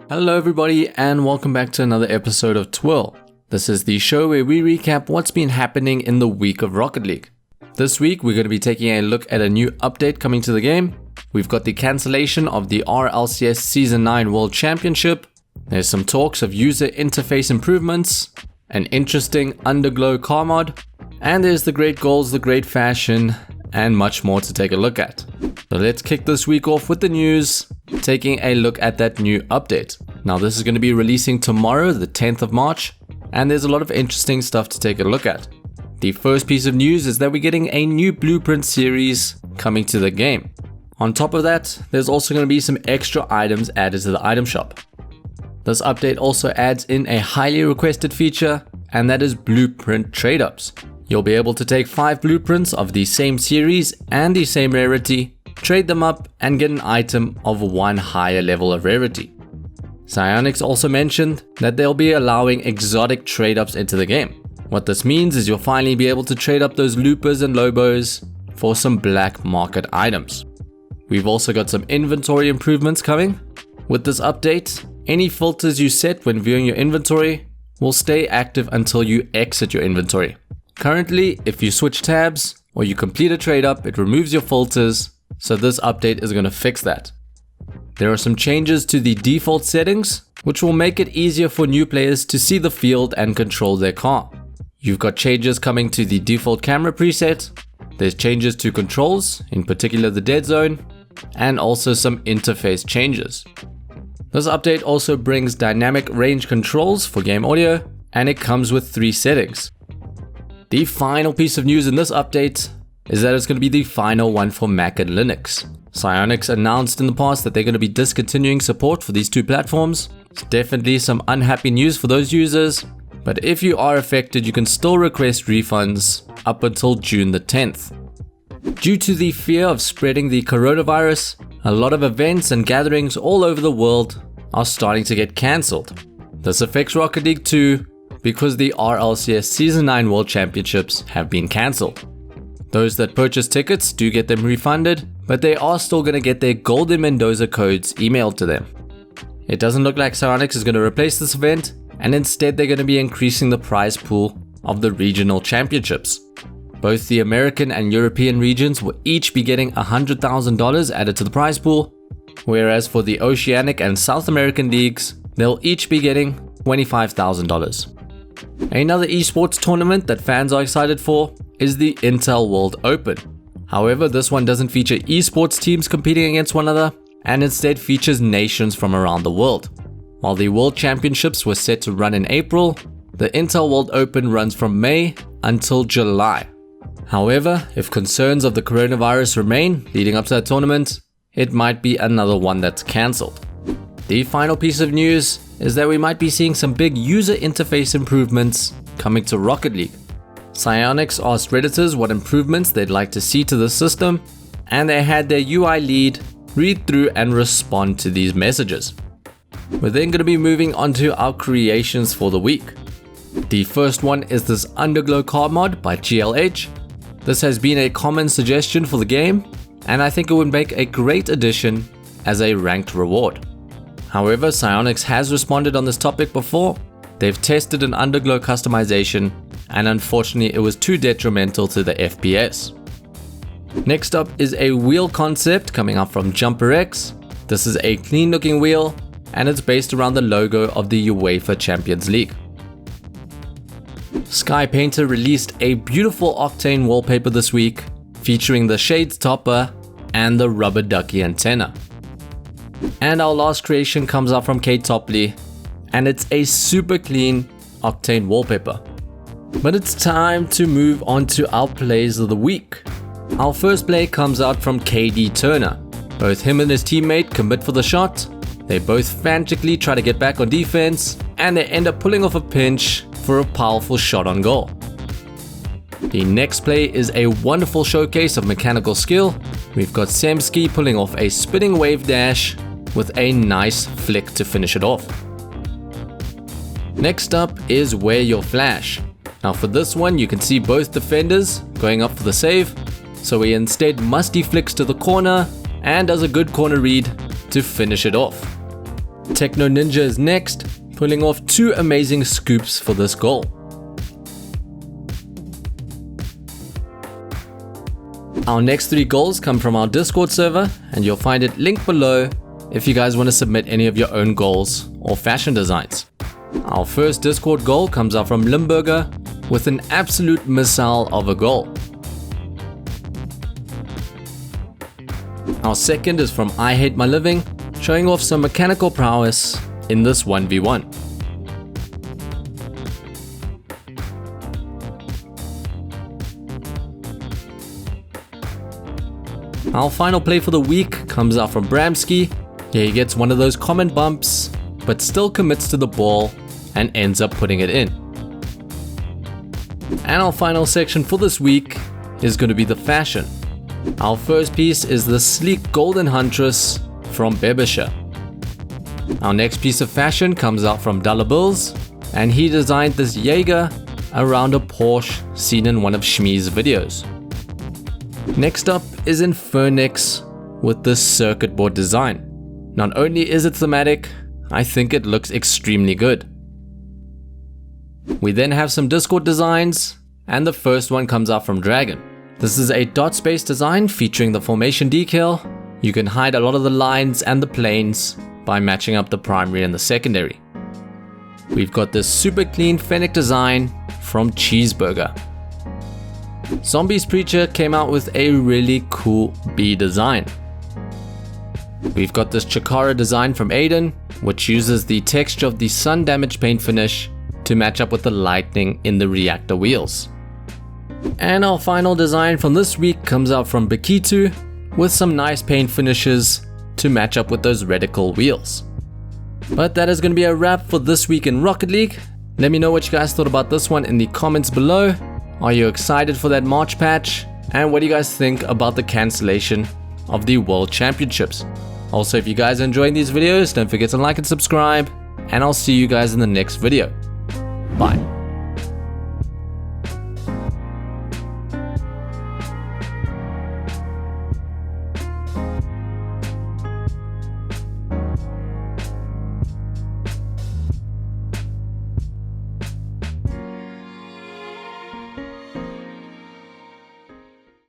Hello everybody and welcome back to another episode of Twirl. This is the show where we recap what's been happening in the week of Rocket League. This week we're going to be taking a look at a new update coming to the game. We've got the cancellation of the RLCS Season 9 World Championship. There's some talks of user interface improvements, an interesting Underglow car mod, and there's the great goals, the great fashion, and much more to take a look at. So let's kick this week off with the news, taking a look at that new update. Now this is going to be releasing tomorrow, the 10th of March, and there's a lot of interesting stuff to take a look at. The first piece of news is that we're getting a new blueprint series coming to the game. On top of that, there's also going to be some extra items added to the item shop. This update also adds in a highly requested feature, and that is blueprint trade-ups. You'll be able to take 5 blueprints of the same series and the same rarity, trade them up, and get an item of 1 higher level of rarity. Psyonix also mentioned that they'll be allowing exotic trade-ups into the game. What this means is you'll finally be able to trade up those loopers and lobos for some black market items. We've also got some inventory improvements coming. With this update, any filters you set when viewing your inventory will stay active until you exit your inventory. Currently, if you switch tabs or you complete a trade up, it removes your filters, so this update is going to fix that. There are some changes to the default settings, which will make it easier for new players to see the field and control their car. You've got changes coming to the default camera preset, there's changes to controls, in particular the dead zone, and also some interface changes. This update also brings dynamic range controls for game audio, and it comes with 3 settings. The final piece of news in this update is that it's going to be the final one for Mac and Linux. Psyonix announced in the past that they're going to be discontinuing support for these 2 platforms. It's definitely some unhappy news for those users, but if you are affected, you can still request refunds up until June the 10th. Due to the fear of spreading the coronavirus, a lot of events and gatherings all over the world are starting to get cancelled. This affects Rocket League too, because the RLCS Season 9 World Championships have been cancelled. Those that purchase tickets do get them refunded, but they are still going to get their Golden Mendoza codes emailed to them. It doesn't look like Psyonix is going to replace this event, and instead they're going to be increasing the prize pool of the regional championships. Both the American and European regions will each be getting $100,000 added to the prize pool, whereas for the Oceanic and South American leagues, they'll each be getting $25,000. Another esports tournament that fans are excited for is the Intel World Open. However, this one doesn't feature esports teams competing against one another, and instead features nations from around the world. While the World Championships were set to run in April, the Intel World Open runs from May until July. However, if concerns of the coronavirus remain leading up to that tournament, it might be another one that's cancelled. The final piece of news is that we might be seeing some big user interface improvements coming to Rocket League. Psyonix asked Redditors what improvements they'd like to see to the system, and they had their UI lead read through and respond to these messages. We're then going to be moving on to our creations for the week. The first one is this Underglow car mod by glhglh. This has been a common suggestion for the game, and I think it would make a great addition as a ranked reward. However, Psyonix has responded on this topic before. They've tested an Underglow customization, and unfortunately it was too detrimental to the FPS. Next up is a wheel concept coming up from JumperX. This is a clean looking wheel, and it's based around the logo of the UEFA Champions League. Sky Painter released a beautiful Octane wallpaper this week, featuring the Shades topper and the rubber ducky antenna. And our last creation comes out from KTopley, and it's a super clean Octane wallpaper. But it's time to move on to our plays of the week. Our first play comes out from kdturner. Both him and his teammate commit for the shot. They both frantically try to get back on defense, and they end up pulling off a pinch for a powerful shot on goal. The next play is a wonderful showcase of mechanical skill. We've got semxi pulling off a spinning Wavedash with a nice flick to finish it off. Next up is WearYourFlash. Now for this one, you can see both defenders going up for the save, so he instead Musty flicks to the corner and does a good corner read to finish it off. Techno Ninja is next, pulling off 2 amazing scoops for this goal. Our next 3 goals come from our Discord server, and you'll find it linked below if you guys want to submit any of your own goals or fashion designs. Our first Discord goal comes out from Limburger with an absolute missile of a goal. Our second is from I Hate My Living, showing off some mechanical prowess in this 1v1. Our final play for the week comes out from Bramski. Here he gets one of those common bumps, but still commits to the ball and ends up putting it in. And our final section for this week is going to be the fashion. Our first piece is the sleek golden huntress from Bebisha. Our next piece of fashion comes out from Dollar Bills, and he designed this Jaeger around a Porsche seen in one of Schmee's videos. Next up is Infernix with this circuit board design. Not only is it thematic, I think it looks extremely good. We then have some Discord designs, and the first one comes out from Dragon. This is a dot space design featuring the formation decal. You can hide a lot of the lines and the planes by matching up the primary and the secondary. We've got this super clean Fennec design from Cheeseburger. Zombies Preacher came out with a really cool bee design. We've got this Chikara design from Aiden, which uses the texture of the sun damage paint finish to match up with the lightning in the reactor wheels. And our final design from this week comes out from Bikitu with some nice paint finishes to match up with those reticle wheels. But that is going to be a wrap for this week in Rocket League. Let me know what you guys thought about this one in the comments below. Are you excited for that March patch? And what do you guys think about the cancellation of the World Championships? Also, if you guys are enjoying these videos, don't forget to like and subscribe, and I'll see you guys in the next video. Bye.